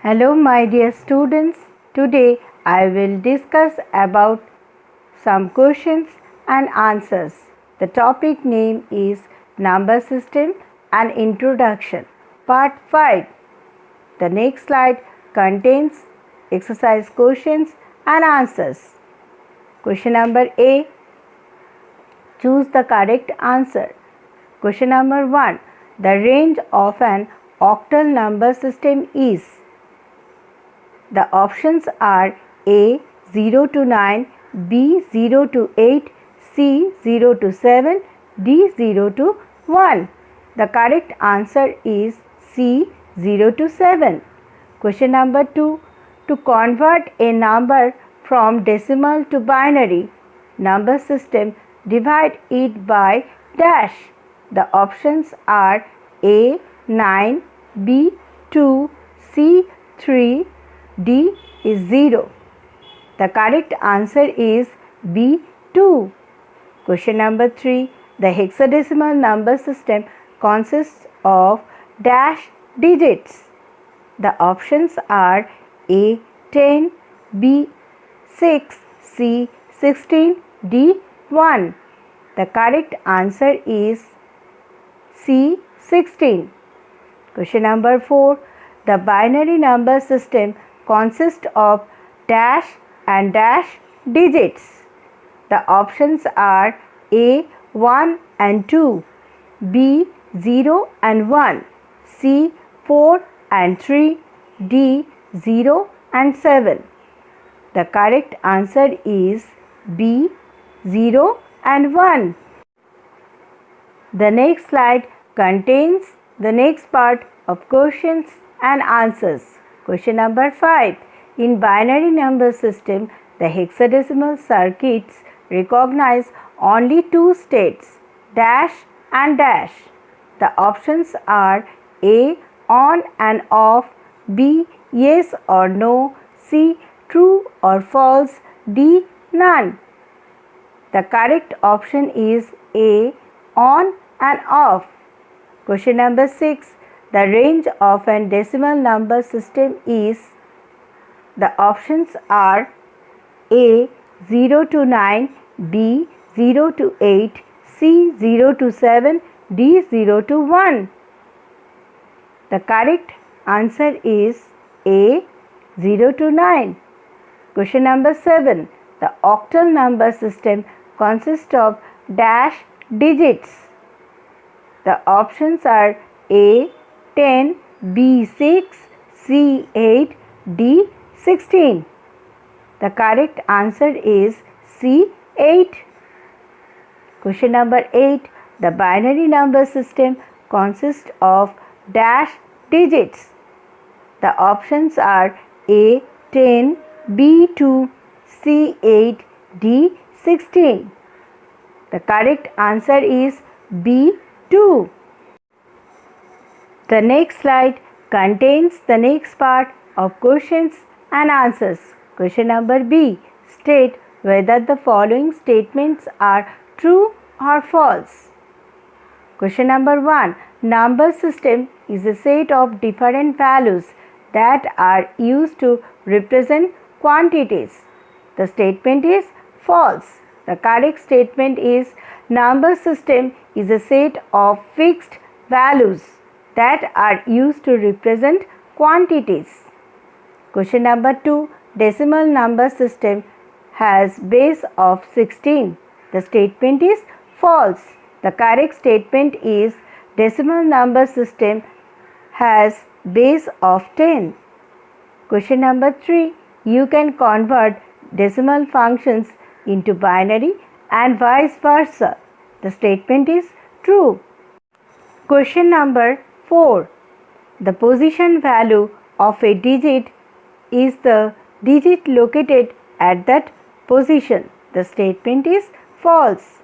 Hello my dear students. Today I will discuss about some questions and answers. The topic name is Number System and Introduction. Part 5. The next slide contains exercise questions and answers. Question number A. Choose the correct answer. Question number 1. The range of an octal number system is. The options are A 0 to 9, B 0 to 8, C 0 to 7, D 0 to 1. The correct answer is C 0 to 7. Question number 2. To convert a number from decimal to binary number system, divide it by dash. The options are A 9, B 2, C 3, D is 0. The correct answer is B 2. Question number 3. The hexadecimal number system consists of dash digits. The options are A 10, B 6, C 16, D 1. The correct answer is C 16. Question number 4. The binary number system consists of dash and dash digits. The options are A 1 and 2, B 0 and 1, C 4 and 3, D 0 and 7. The correct answer is B 0 and 1. The next slide contains the next part of questions and answers. Question number 5. In binary number system, the hexadecimal circuits recognize only two states, dash and dash. The options are A on and off, B yes or no, C true or false, D none. The correct option is A on and off. Question number 6. The range of an decimal number system is. The options are A 0 to 9, B 0 to 8, C 0 to 7, D 0 to 1. The correct answer is A 0 to 9. Question number 7. The octal number system consists of dash digits. The options are A 10, B 6, C 8, D 16. The correct answer is C 8. Question number 8. The binary number system consists of dash digits. The options are A 10, B 2, C 8, D 16. The correct answer is B 2. The next slide contains the next part of questions and answers. Question number B. State whether the following statements are true or false. Question number 1. Number system is a set of different values that are used to represent quantities. The statement is false. The correct statement is number system is a set of fixed values that are used to represent quantities. Question number 2. Decimal number system has base of 16. The statement is false. The correct statement is decimal number system has base of 10. Question number 3. You can convert decimal functions into binary and vice versa. The statement is true. Question number 4. The position value of a digit is the digit located at that position. The statement is false.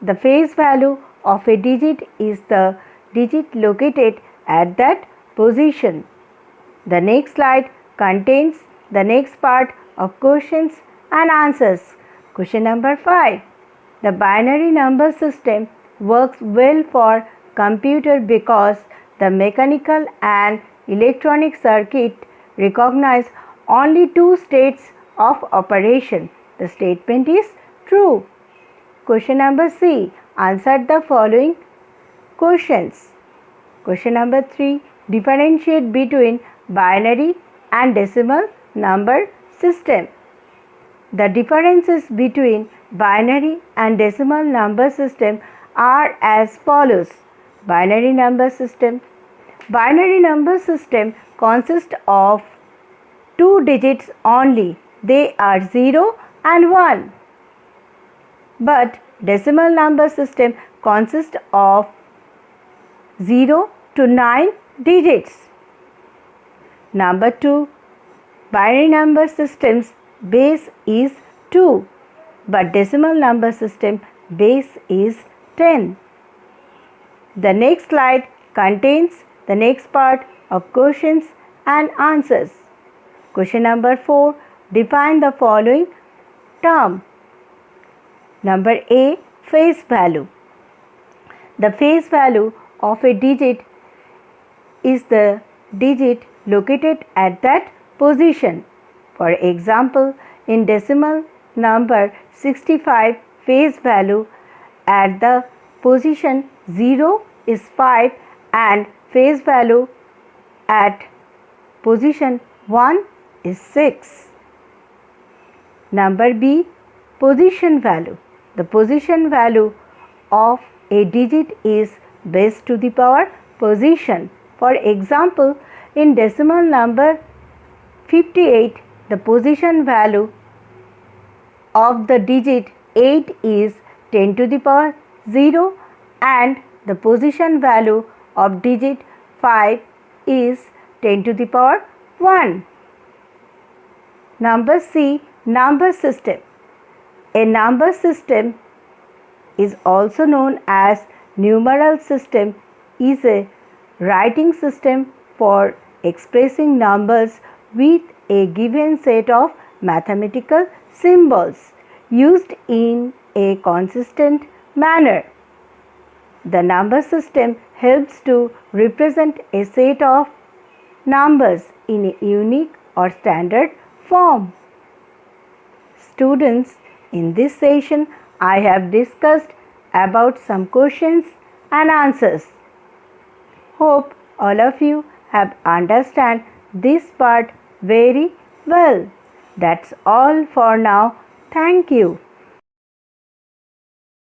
The face value of a digit is the digit located at that position. The next slide contains the next part of questions and answers. Question number 5. The binary number system works well for computer because the mechanical and electronic circuit recognize only two states of operation. The statement is true. Question number C. Answer the following questions. Question number 3. Differentiate between binary and decimal number system. The differences between binary and decimal number system are as follows. Binary number system. Binary number system consists of two digits only. They are 0 and 1. But decimal number system consists of 0 to 9 digits. Number 2. Binary number system's base is 2, but decimal number system base is 10. The next slide contains the next part of questions and answers. Question number 4. Define the following term. Number A. Face value. The face value of a digit is the digit located at that position. For example, in decimal number 65, face value at the position 0 is 5 and face value at position 1 is 6. Number B. Position value. The position value of a digit is base to the power position. For example, in decimal number 58, the position value of the digit 8 is 10 to the power 0 and the position value of digit 5 is 10 to the power 1. Number C. Number system. A number system is also known as numeral system, is a writing system for expressing numbers with a given set of mathematical symbols used in a consistent manner. The number system helps to represent a set of numbers in a unique or standard form. Students, in this session, I have discussed about some questions and answers. Hope all of you have understand this part very well. That's all for now. Thank you.